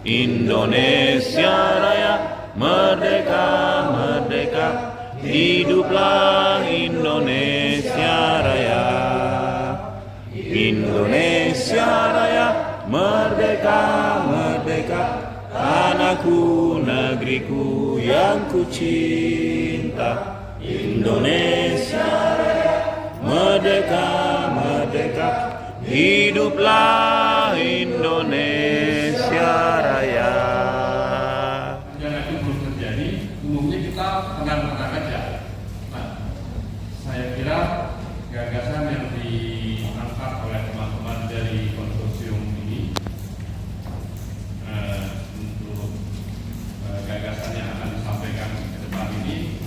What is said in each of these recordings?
Indonesia Raya, merdeka, merdeka, hiduplah Indonesia Raya. Indonesia Raya, merdeka, merdeka, tanahku, negeriku yang ku cinta. Indonesia Raya, merdeka, merdeka, hiduplah Indonesia Raya. Bencana itu belum terjadi, umumnya kita tenang-tenang aja. Nah, saya kira gagasan yang diangkat oleh teman-teman dari konsorsium ini untuk gagasan yang akan disampaikan ke depan ini,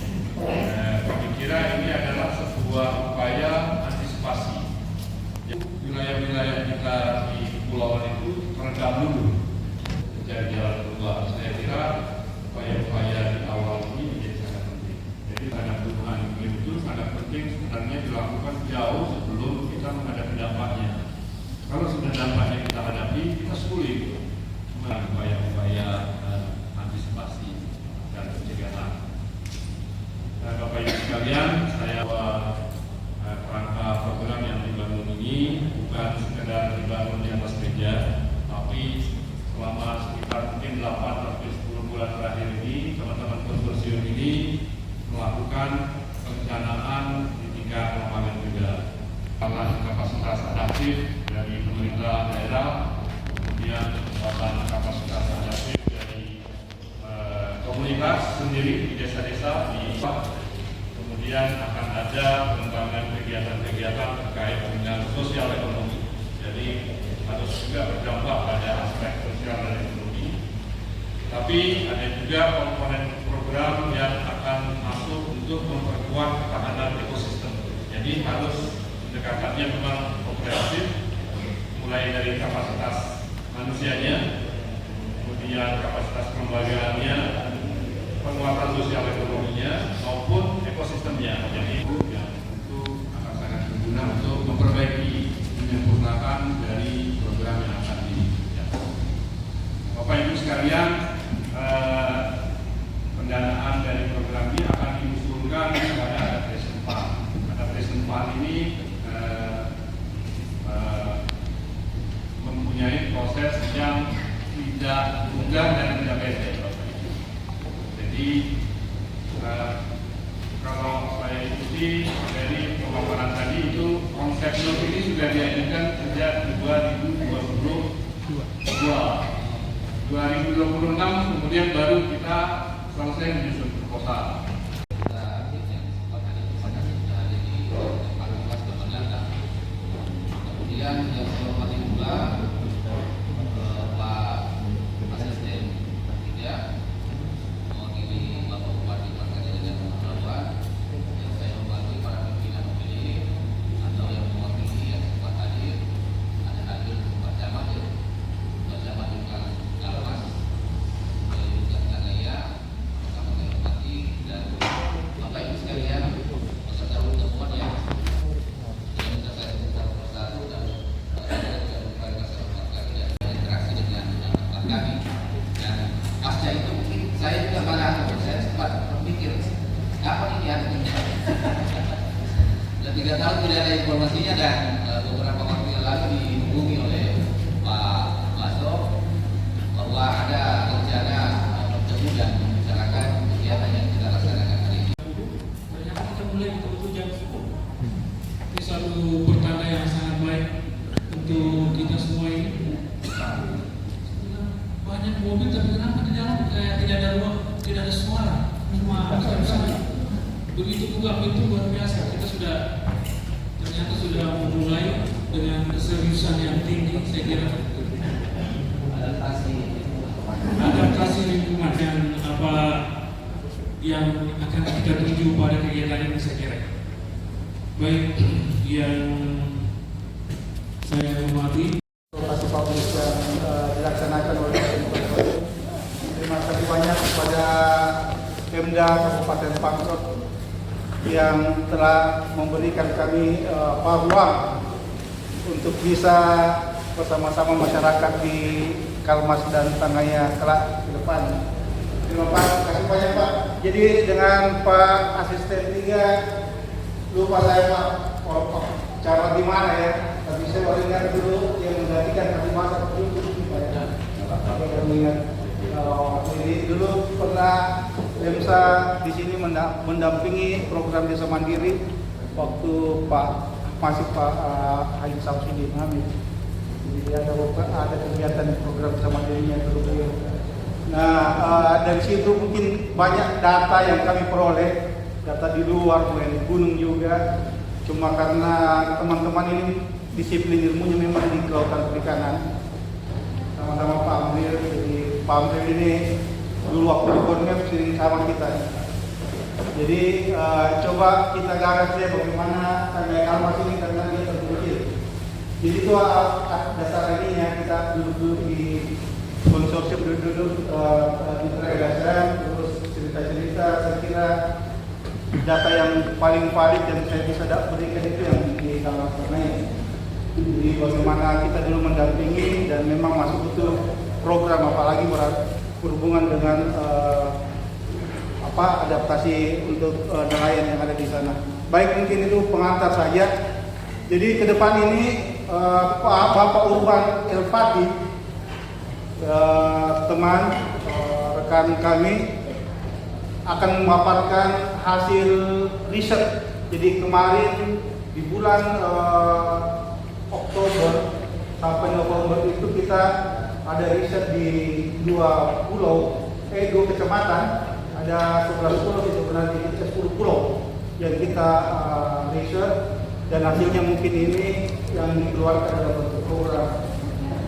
kami kira ini adalah sebuah upaya antisipasi. Wilayah-wilayah kita di kepulauan itu teredam dulu menjadi jalan keluar. Saya kira upaya-upaya di awal ini menjadi sangat penting. Jadi ada perubahan iklim itu sangat penting sebenarnya dilakukan jauh sebelum kita menghadapi dampaknya. Kalau sudah dampaknya kita hadapi, kita sulit melakukan upaya-upaya antisipasi dan pencegahan. Bapak Ibu sekalian, saya kerangka program yang dibangun ini bukan sekedar dibangun di atas meja, tapi selama sekitar mungkin 8-10 bulan terakhir ini, teman-teman konsorsium ini melakukan perencanaan di tingkat lapangan juga. Karena kapasitas adaptif dari pemerintah daerah, kemudian penguatan kapasitas adaptif dari komunitas sendiri di desa-desa, kemudian akan ada pengembangan kegiatan-kegiatan terkait dengan sosial ekonomi. Jadi harus juga berdampak pada aspek sosial dan ekonomi. Tapi ada juga komponen program yang akan masuk untuk memperkuat ketahanan ekosistem. Jadi harus pendekatannya memang komprehensif, mulai dari kapasitas manusianya, kemudian kapasitas kelembagaannya, penguatan sosial ekonominya maupun ekosistemnya. Jadi yang itu akan sangat berguna untuk memperbaiki, menyempurnakan dari program yang akan dijalankan. Bapak Ibu sekalian, pendanaan dari program ini akan diusulkan kepada Adaptation Fund. Adaptation Fund ini mempunyai proses yang tidak mudah dan tidak pendek. Jadi kalau saya ikuti dari pemaparan tadi itu konsep NUR ini sudah diajukan sejak 2026, kemudian baru kita selesai menyusun proposal. Kemudian yang saya hormati juga Pak Asisten Tiga, mewakili Bapak Bupati Pangkal dan Kepulauan, yang saya hormati para pimpinan OPD atau yang mewakili yang sempat hadir, ada hadir Pak Camat, Pak Camat juga Kalmas, juga Tanaya, sama saya hormati, dan Bapak Ibu sekalian, peserta pertemuan yang minta saya minta persatu dan interaksi dengan kami. Dan pasca itu mungkin saya juga saya sempat berpikir apa ini artinya. Dan 3 tahun tidak ada informasinya, dan beberapa waktu yang lalu dihubungi oleh Pak Baso bahwa ada rencana bertemu dan membicarakan kegiatan yang kita laksanakan hari ini. Ternyata kita mulai betul-betul jam 10. Ini satu pertanda yang sangat baik untuk kita semua ini. Banyak mobil, tapi kenapa di dalam kayak tidak ada ruang, tidak ada suara, cuma besar-besar. Begitu buka pintu luar biasa. Kita ternyata sudah memulai dengan keseriusan yang tinggi. Saya kira adaptasi lingkungan dan apa yang akan kita tuju pada kegiatan ini, saya kira. Baik, yang saya hormati, Operasi publik yang dilaksanakan oleh Pemkot. Terima kasih banyak kepada Pemda Kabupaten Pangkot yang telah memberikan kami ruang untuk bisa bersama-sama masyarakat di Kalmas dan Tangaya kelak ke depan. Terima kasih banyak Pak. Jadi dengan Pak Asisten 3, lupa saya Pak, cara di mana ya? Tapi saya baru ingat dulu yang menggantikan kami masa dulu Pak ya. Saya ingat jadi dulu pernah Lemsa di sini mendampingi program desa mandiri waktu masih Pak Haji Samsudin Hamid. Jadi ada kegiatan program desa mandirinya dulu beliau. Nah, dari situ mungkin banyak data yang kami peroleh, data di luar, di gunung juga. Cuma karena teman-teman ini disiplin ilmunya memang di kelautan perikanan. Sama-sama Pak Amir, jadi Pak Amir ini dulu waktu di Borneo sering sama kita. Jadi coba kita gagas ya bagaimana Tangaya Kalmas ini karena dia terkecil. Jadi itu dasar ininya kita duduk-duduk di konsorsium duduk interagasian, terus cerita-cerita. Saya kira data yang paling valid yang saya bisa berikan itu yang di Kalmas Tangaya. Jadi bagaimana kita dulu mendampingi dan memang masuk betul program, apalagi berhubungan dengan adaptasi untuk nelayan yang ada di sana. Baik, mungkin itu pengantar saja. Jadi ke depan ini Bapak Urban Elfati, teman rekan kami akan memaparkan hasil riset. Jadi kemarin di bulan Oktober sampai November itu kita ada riset di dua kecamatan, ada 11 pulau, itu sebenarnya kita 10 pulau yang kita riset, dan hasilnya mungkin ini yang dikeluarkan dalam bentuk program.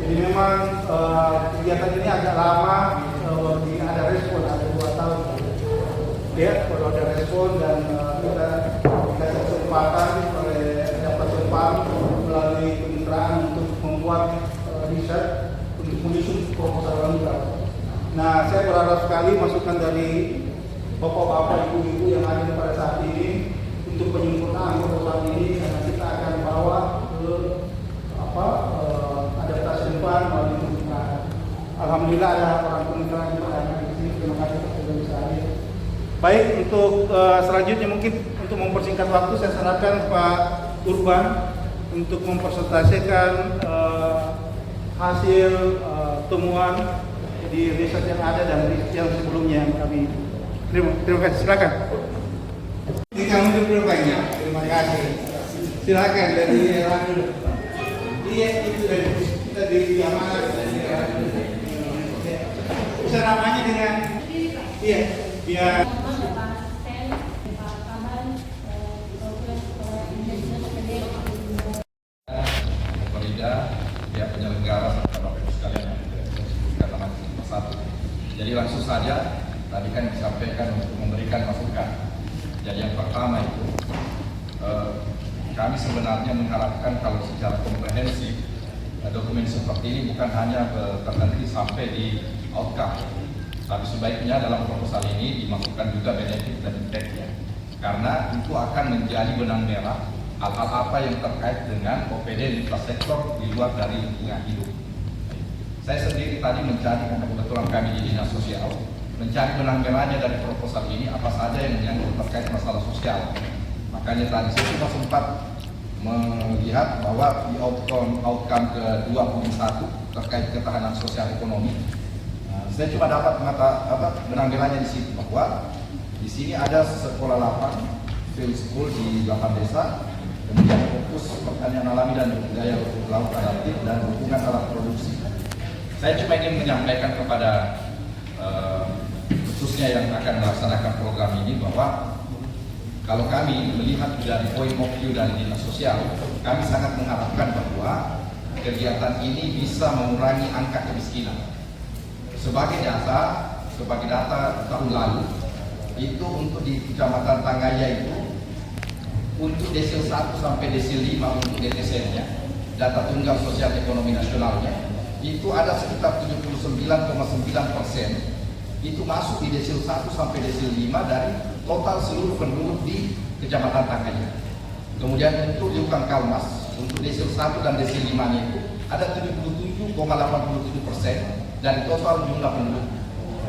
Jadi memang kegiatan ini agak lama, ada respon, ada 2 tahun ya, kalau ada respon, dan kita dikasih kesempatan oleh dapat Jepang melalui kemitraan untuk membuat riset untuk menyusun proposal lengkap. Nah, saya berharap sekali masukan dari bapak-bapak, ibu-ibu yang ada pada saat ini untuk penyempurnaan proposal ini, karena kita akan bawa ke adaptasi depan melalui kemitraan. Alhamdulillah ada orang kemitraan yang ada di sini. Terima kasih sudah bisa hadir. Baik, untuk selanjutnya mungkin untuk mempersingkat waktu saya sarankan Pak Urban untuk mempresentasikan hasil temuan di riset yang ada dan yang sebelumnya yang kami terima kasih. Silakan. Ini kamu dulu banyak. Terima kasih. Silakan dari dulu. Iya, itu dari kita di Amanah dari bisa namanya dengan biar pihak penyelenggara serta Bapak Ibu sekalian yang disebutkan nama satu. Jadi langsung saja tadi kan disampaikan untuk memberikan masukan. Jadi yang pertama itu kami sebenarnya mengharapkan kalau secara komprehensif dokumen seperti ini bukan hanya terhenti sampai di outcome, tapi sebaiknya dalam proposal ini dimasukkan juga benefit dan impact-nya, karena itu akan menjadi benang merah hal-hal apa yang terkait dengan OPD infrastruktur di luar dari lingkungan hidup. Saya sendiri tadi mencari, karena kebetulan kami di dinas sosial, mencari benang merahnya dari proposal ini apa saja yang menyangkut terkait masalah sosial. Makanya tadi saya juga sempat melihat bahwa di outcome ke-21 terkait ketahanan sosial ekonomi, saya cuma dapat benang merahnya di situ bahwa di sini ada sekolah lapang, field school di 8 desa, kemudian fokus pertanian alami dan budaya laut adaptif dan hubungan alat produksi. Saya cuma ingin menyampaikan kepada khususnya yang akan melaksanakan program ini bahwa kalau kami melihat dari point of view dari dinas sosial, kami sangat mengharapkan bahwa kegiatan ini bisa mengurangi angka kemiskinan. Sebagai data tahun lalu, itu untuk di Kecamatan Tangaya itu, untuk desil 1 sampai desil 5 untuk DTS-nya, data tunggal sosial ekonomi nasionalnya, itu ada sekitar 79,9%, itu masuk di desil 1 sampai desil 5 dari total seluruh penduduk di Kecamatan Tangaya. Kemudian untuk Lingkungan Kalmas, untuk desil 1 dan desil 5-nya itu ada 77,87%, dari total jumlah penduduk.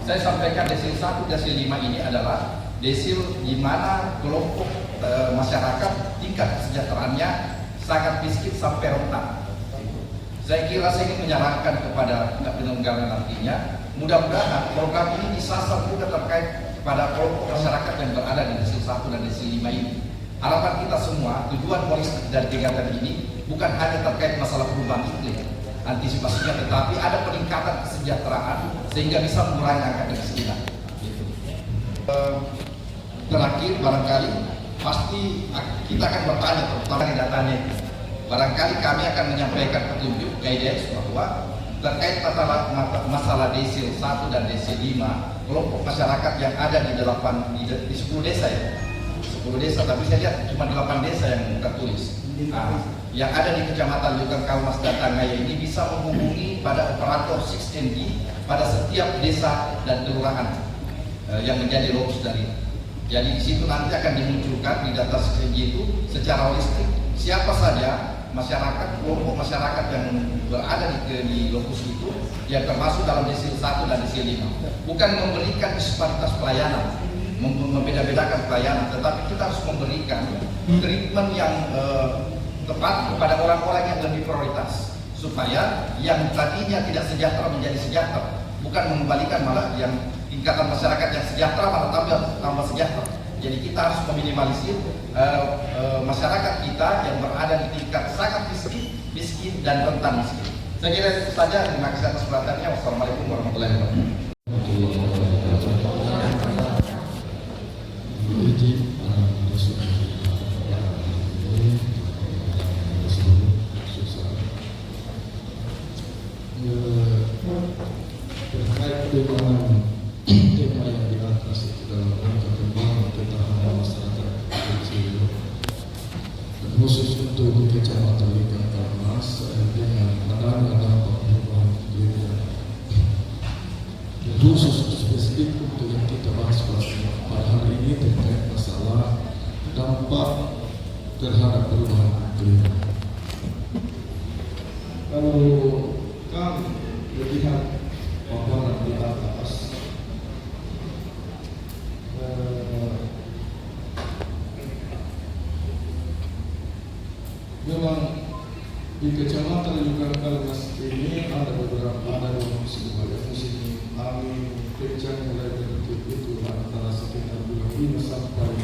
Saya sampaikan desil 1, desil 5 ini adalah desil di mana kelompok masyarakat tingkat kesejahteraannya sangat miskin sampai rentan. Saya kira saya ingin menyarankan kepada penyelenggara nantinya, mudah-mudahan program ini disasar juga terkait kepada kelompok masyarakat yang berada di desil 1 dan desil 5 ini. Harapan kita semua, tujuan holistik dari kegiatan ini bukan hanya terkait masalah perubahan iklim, antisipasinya, tetapi ada peningkatan kesejahteraan sehingga bisa mengurangi angka kemiskinan. Terakhir, barangkali pasti kita akan bertanya terutama di datanya. Barangkali kami akan menyampaikan petunjuk guidance bahwa terkait masalah desil 1 dan desil 5, kelompok masyarakat yang ada di 10 desa ya. 10 desa, tapi saya lihat cuma 8 desa yang tertulis. Yang ada di Kecamatan Lukang Kaumas dan Tangaya ini bisa menghubungi pada operator 6NG pada setiap desa dan kelurahan yang menjadi lokus dari. Jadi di situ nanti akan dimunculkan di data 6NG itu secara holistik siapa saja masyarakat, kelompok masyarakat yang berada di lokus itu yang termasuk dalam desil 1 dan desil 5. Bukan memberikan disparitas pelayanan, membeda-bedakan pelayanan, tetapi kita harus memberikan treatment yang tepat kepada orang-orang yang lebih prioritas supaya yang tadinya tidak sejahtera menjadi sejahtera, bukan mengembalikan malah yang tingkatan masyarakat yang sejahtera malah tambah sejahtera. Jadi kita harus meminimalisir masyarakat kita yang berada di tingkat sangat miskin dan rentan miskin. Saya kira itu saja. Terima kasih atas perhatiannya. Wassalamualaikum warahmatullahi wabarakatuh. Terkait dengan tema yang di atas itu dalam rangka membangun ketahanan masyarakat kecil dan khusus untuk Kecamatan Lukang Kaumas dengan adanya dampak perubahan iklim dan khusus spesifik untuk yang kita bahas pada hari ini terkait masalah dampak terhadap perubahan iklim. Kalau kami melihat paparan di atas, memang di Kecamatan Lukang Kaumas ini ada musim angin kencang mulai terjadi itu antara sekitar bulan 5 sampai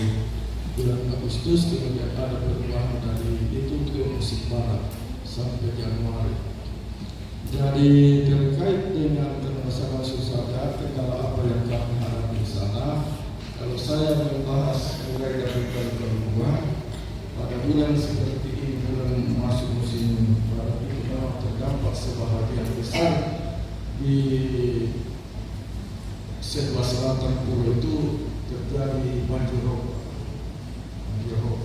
bulan Agustus, kemudian ada perubahan dari itu ke musim barat sampai Januari. Jadi terkait dengan permasalahan susah kendala apa yang kami hadapi di sana, kalau saya membahas mulai dari bulan pada bulan seperti ini, bulan masuk musim barat itu memang terdampak sebahagian besar di sebelah selatan pulau itu terjadi banjir rob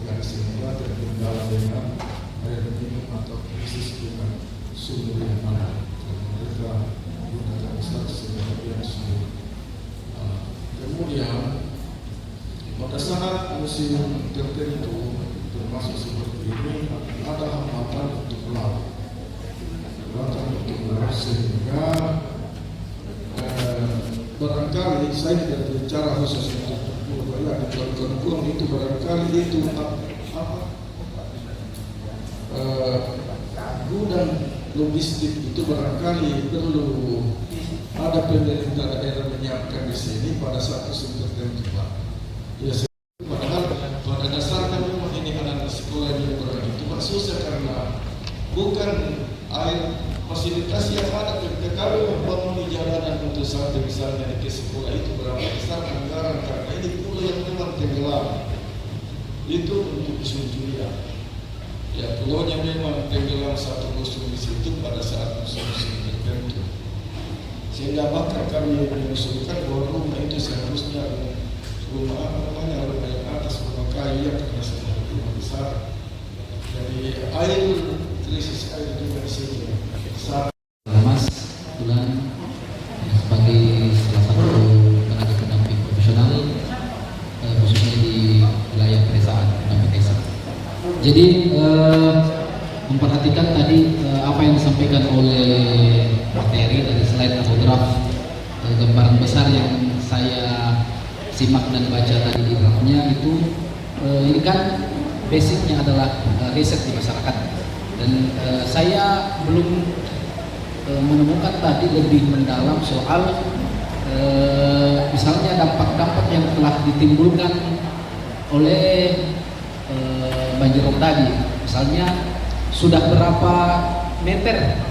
yang sehingga terkendala dengan air minum atau krisis dengan sumber yang ada. Mereka gunakan besar sebagian sumber. Kemudian pada saat musim tertentu termasuk seperti ini ada hambatan untuk laut, sehingga barangkali saya tidak bicara khusus untuk Pulau di Kampung itu barangkali itu gudang logistik itu barangkali perlu ada pemerintah daerah menyiapkan di sini pada satu tertentu, Pak. Ya, padahal pada dasarnya memang ini anak sekolah yang berada itu Pak susah karena bukan air fasilitas yang ada. Ketika kami membangun di jalanan untuk sampai misalnya ke sekolah itu berapa besar anggaran karena ini pulau yang memang tenggelam itu untuk musim Julia. Ya, pulaunya memang tenggelam satu musim di situ pada saat musim tertentu. Sehingga bahkan kami mengusulkan bahwa rumah itu seharusnya rumah yang atas rumah kayu yang karena sebuah rumah besar. Jadi air krisis air juga di sini. Mas Bulan sebagai salah satu tenaga pendamping profesional khususnya di wilayah pedesaan pendamping desa. Jadi memperhatikan tadi apa yang disampaikan oleh materi dari slide atau draft gambaran besar yang saya simak dan baca tadi di draftnya itu ini kan basicnya adalah riset di masyarakat, dan saya belum menemukan tadi lebih mendalam soal misalnya dampak-dampak yang telah ditimbulkan oleh banjirop tadi. Misalnya sudah berapa meter.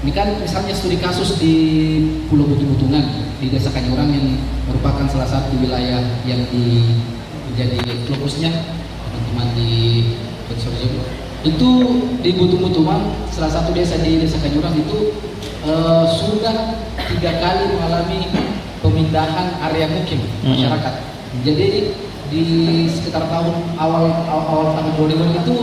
Ini kan misalnya studi kasus di Pulau Butung-Butungan di Desa Kanyurang yang merupakan salah satu wilayah yang menjadi fokusnya teman-teman di konsorsium. Itu di Butung-Butungan, salah satu desa di Desa Kanyurang itu sudah 3 kali mengalami pemindahan area mukim masyarakat. Jadi di sekitar awal tahun 2000 itu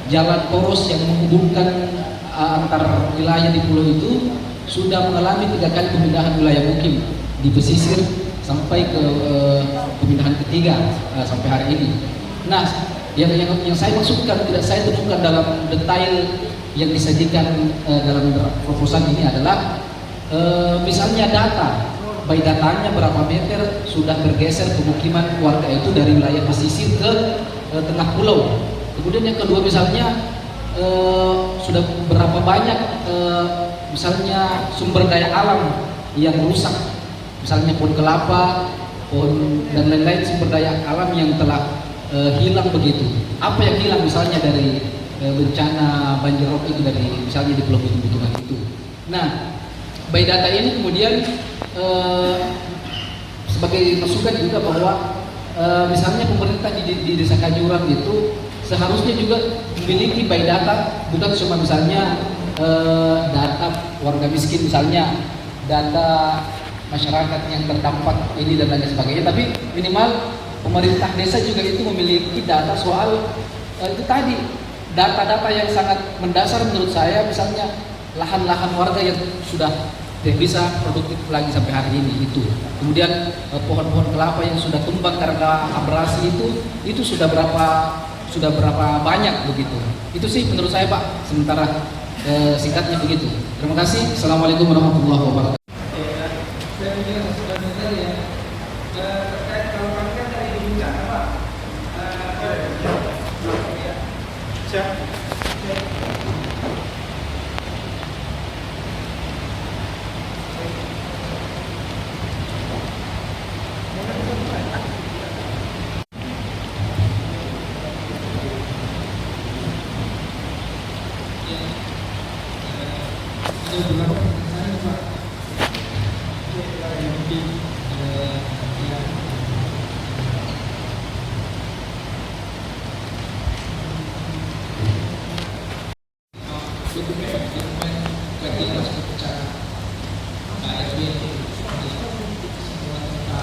jalan poros yang menghubungkan antar wilayah di pulau itu sudah mengalami 3 kali pemindahan wilayah mukim di pesisir sampai ke pemindahan ketiga sampai hari ini. Nah, yang saya maksudkan tidak saya temukan dalam detail yang disajikan dalam proposal ini adalah misalnya data, by datanya berapa meter sudah bergeser pemukiman warga itu dari wilayah pesisir ke tengah pulau. Kemudian yang kedua misalnya sudah berapa banyak misalnya sumber daya alam yang rusak, misalnya pohon kelapa, pohon dan lain-lain sumber daya alam yang telah hilang begitu. Apa yang hilang misalnya dari bencana banjir rob itu dari misalnya di Pulau Butung-Butungan itu. Nah, by data ini kemudian sebagai masukan juga bahwa misalnya pemerintah di Desa Kanyurang itu seharusnya juga memiliki by data, bukan cuma misalnya data warga miskin, misalnya data masyarakat yang terdampak ini dan lain sebagainya, tapi minimal pemerintah desa juga itu memiliki data soal itu tadi, data-data yang sangat mendasar menurut saya, misalnya lahan-lahan warga yang sudah tidak bisa produktif lagi sampai hari ini itu. Kemudian pohon-pohon kelapa yang sudah tumbang karena abrasi itu sudah berapa banyak begitu. Itu sih menurut saya Pak, sementara singkatnya begitu. Terima kasih. Assalamualaikum warahmatullahi wabarakatuh. Saya pikir sudah dengar ya, terkait kalau kami kan dari bencana Pak. Siap. Ada beberapa pertanyaan Pak. Yang mungkin yang dokumen lagi harus berbicara ASB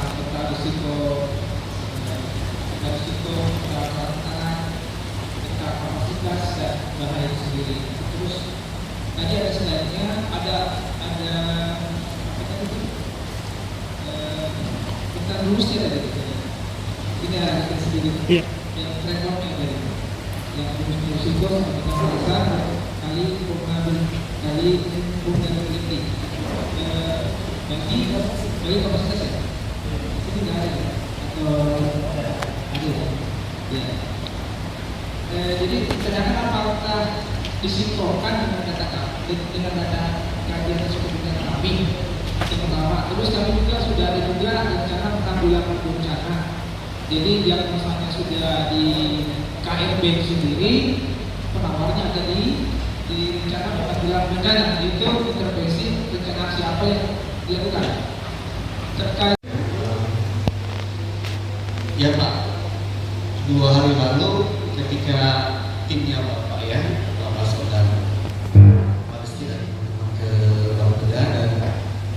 tentang risiko karantina, tentang kapasitas dan bahaya itu sendiri. Terus tadi ada slide-nya, ada apa itu tentang rumusnya tadi. Ini ada sedikit yang frameworknya tadi, yang rumus risiko kita merasa kali vulnerability bagi kapasitas ya, itu tidak ada ya? Atau ada ya? Jadi sedangkan apakah disinkronkan dengan data kajian tersebut dengan kami yang pertama. Terus kami juga sudah ada juga rencana penanggulangan bencana. Jadi yang misalnya sudah di KRB sendiri, penawarnya ada di rencana penanggulangan bencana, itu intervensi rencana siapa yang dilakukan terkait. Ya Pak, 2 hari lalu ketika timnya Bapak ya, Bapak Saudara Palestina ke Bangkuda dan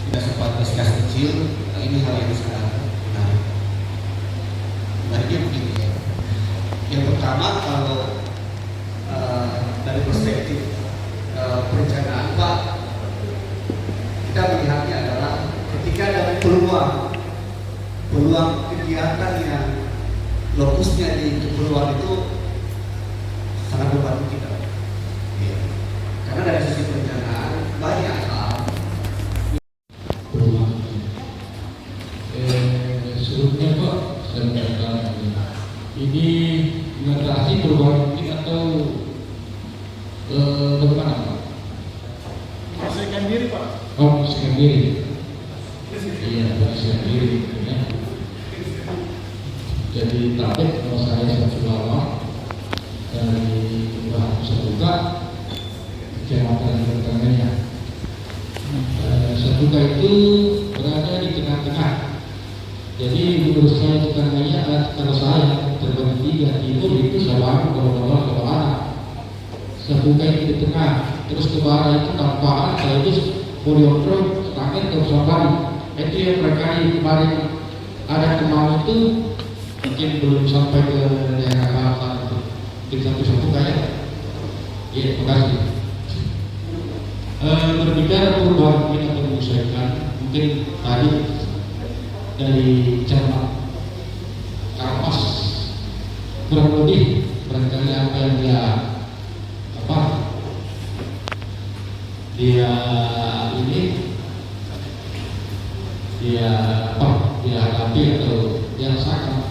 kita sempat diskusi kecil, ini hal yang sangat menarik. Menariknya begini ya. Yang pertama, kalau dari perspektif perencanaan Pak, kita melihatnya adalah ketika ada peluang kegiatan yang lokusnya di kepulauan itu sangat membantu kita. Ya. Karena dari sisi perencanaan banyak hal. ini mengatasi perubahan iklim atau bagaimana Pak? Selesaikan diri Pak. Oh, membersihkan diri. Iya, membersihkan diri. Ya. Jadi target kalau saya satu lama dari Bahan Sebuka Kecamatan Bertanganya. Sebuka itu berada di tengah-tengah. Jadi menurut saya Bertanganya kalau saya terbagi 3, timur itu Sabang, bawah-bawah, ke barat. Sebuka itu di tengah, terus ke barat itu Tampahan, Saidus, Purwokerto, Seragen, terus Sabang. Itu yang berkali kemarin ada kemarin itu mungkin belum sampai ke daerah Barat itu. Kita satu ya. Iya, terima kasih. Berbicara perubahan kita menyesuaikan, mungkin tadi dari Camat Karmas kurang lebih barangkali apa yang dia hadapi atau dia rasakan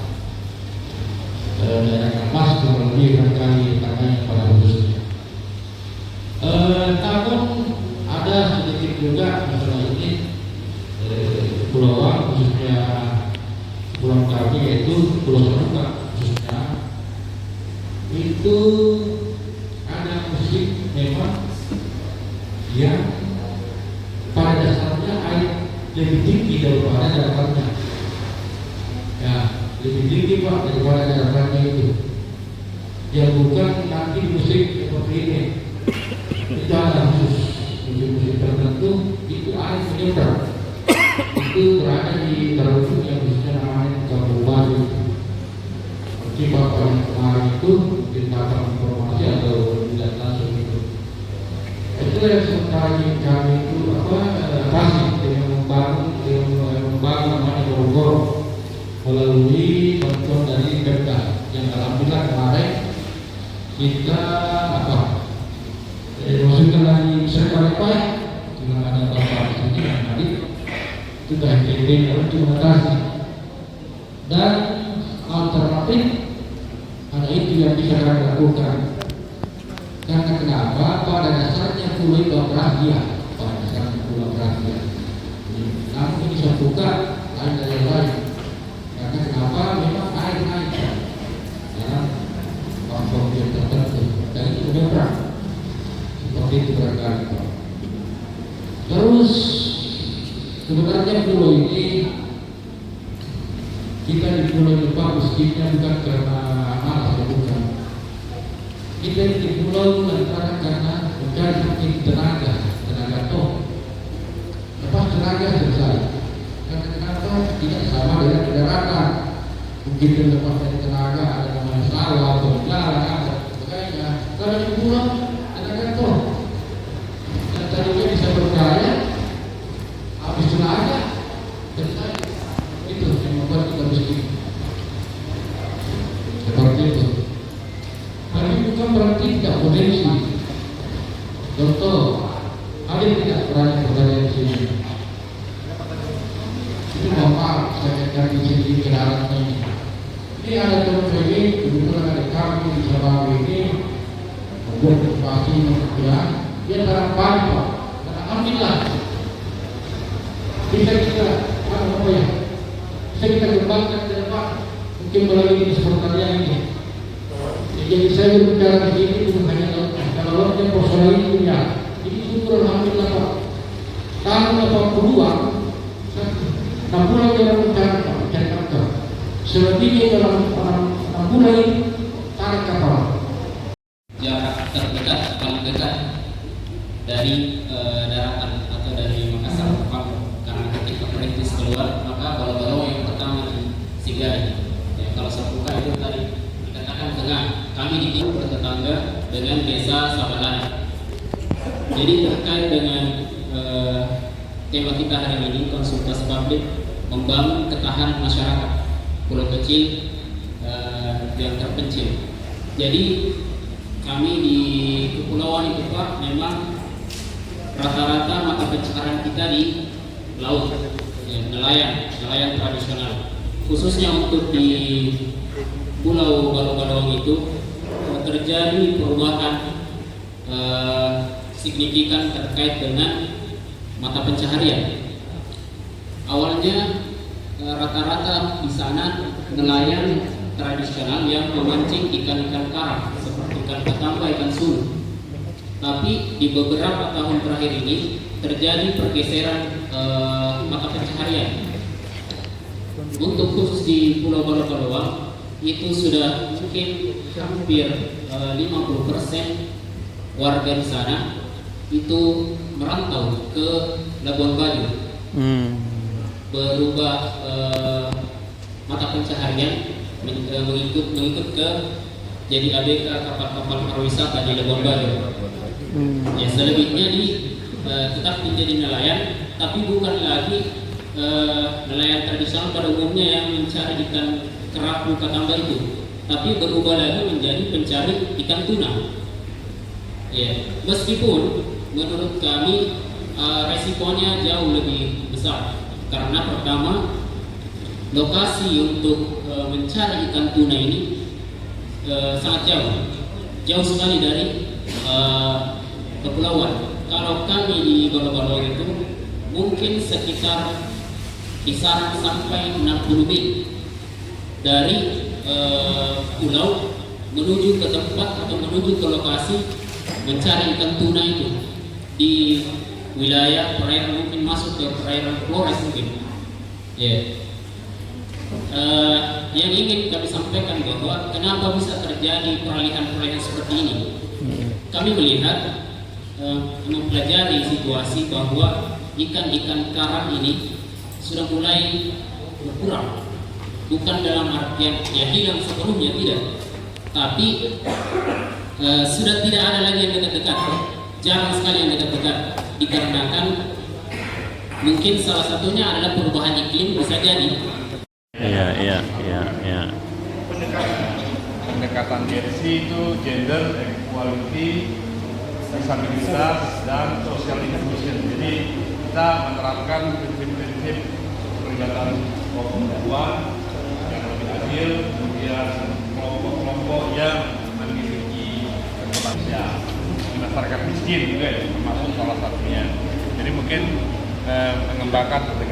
daerah Karmas kurang lebih barangkali tanya pada khususnya. Namun ada sedikit juga masalah ini pulauan khususnya pulau kami yaitu Pulau Sebuka khususnya itu ada musik memang yang pada dasarnya air lebih tinggi daripada daratannya. Ya, lebih tinggi Pak daripada daratannya itu. Ya bukan nanti musik seperti ini. Itu ada khusus musik tertentu itu air menyeberang. Itu berada di terlalu yang khususnya namanya Kabupaten itu. Seperti Bapak yang kemarin itu mungkin dapat informasi atau tidak langsung itu. Itu yang sementara kami itu masih dengan membangun namanya Gorong-Gorong melalui bantuan dari Pemda yang alhamdulillah kemarin kita masukkan lagi sekali baik dengan ada Bapak ini yang tadi itu BNPB untuk mengatasi dan alternatif ada itu yang bisa kami lakukan. Karena kenapa? Pada dasarnya pulau itu rahasia, pada dasarnya pulau rahasia. Namun ini saya buka lain dari lain. Karena kenapa? Memang air naik dalam faktor yang tertentu dan itu berperang seperti itu barangkali. Terus sebenarnya pulau ini kita di pulau Jepang mestinya bukan karena malas ya bukan. Kita di pulau lantaran karena mencari tenaga toh. Lepas tenaga selesai. Karena kenapa tidak sama dengan daratan. Mungkin terlepas dari tenaga ada namanya sawah atau jalan ada sebagainya. Kalau di pulau tenaga toh. Dan tadinya bisa berkaya, habis tenaga selesai. Itu yang membuat kita miskin. Seperti itu. Tapi bukan berarti tidak potensi. Contoh, ada tidak berani potensi. Itu bapak saya cari sendiri kendaraan ini. Ini ada contoh ini, kebetulan ada kami di Sabang ini membuat pasti ya, dia barang pagi Pak. Dan alhamdulillah bisa kita bisa kita kembangkan ke depan mungkin melalui sekretariat ini. Jadi saya berbicara di sini bukan hanya kalau dia persoalan itu ya. Ini syukur alhamdulillah Pak. Tahun 82, 6 bulan dalam mencari kantor. Selebihnya dalam 6 bulan tarik kapal. Jarak terdekat paling dekat dari daratan atau dari Makassar karena ketika perintis keluar maka Balong-Balong yang pertama di Sigari. Ya, kalau Sebuka itu tadi dikatakan tengah. Kami di timur bertetangga dengan desa Sabahan. Jadi terkait dengan tema kita hari ini konsultasi publik membangun ketahanan masyarakat pulau kecil yang terpencil. Jadi kami di kepulauan itu Pak memang rata-rata mata pencaharian kita di laut, ya, nelayan tradisional. Khususnya untuk di Pulau Balong itu terjadi perubahan signifikan terkait dengan mata pencaharian. Awalnya rata-rata di sana nelayan tradisional yang memancing ikan-ikan karang seperti ikan ketamba, ikan sulu. Tapi di beberapa tahun terakhir ini terjadi pergeseran mata pencaharian. Untuk khusus di Pulau Balong itu sudah mungkin hampir 50% warga di sana itu merantau ke Labuan Bajo. Berubah mata pencaharian mengikut ke jadi ABK kapal-kapal pariwisata di Labuan Bajo. Ya, selebihnya tetap menjadi nelayan, tapi bukan lagi nelayan tradisional pada umumnya yang mencari ikan kerapu ketamba itu, tapi berubah lagi menjadi pencari ikan tuna. Ya, meskipun menurut kami resikonya jauh lebih besar, karena pertama lokasi untuk mencari ikan tuna ini sangat jauh sekali dari kepulauan. Kalau kami di Balong itu mungkin sekitar kisaran sampai 60 mil dari pulau menuju ke tempat atau menuju ke lokasi mencari ikan tuna itu di wilayah perairan, mungkin masuk ke perairan Flores mungkin. Yang ingin kami sampaikan bahwa kenapa bisa terjadi peralihan-peralihan seperti ini. Kami melihat mempelajari situasi bahwa ikan-ikan karang ini sudah mulai berkurang. Bukan dalam artian ya hilang sebelumnya, tidak. Tapi sudah tidak ada lagi yang dekat-dekat. Jarang sekali yang dekat-dekat. Dikarenakan mungkin salah satunya adalah perubahan iklim, bisa jadi. Iya. Pendekatan GSI itu gender, equality, disabilitas, dan social inclusion. Jadi kita menerapkan prinsip-prinsip perlibatan kaum perempuan yang lebih adil, kemudian kelompok-kelompok yang memiliki keterbatasan, masyarakat miskin juga ya, termasuk salah satunya. Jadi mungkin mengembangkan pendekatan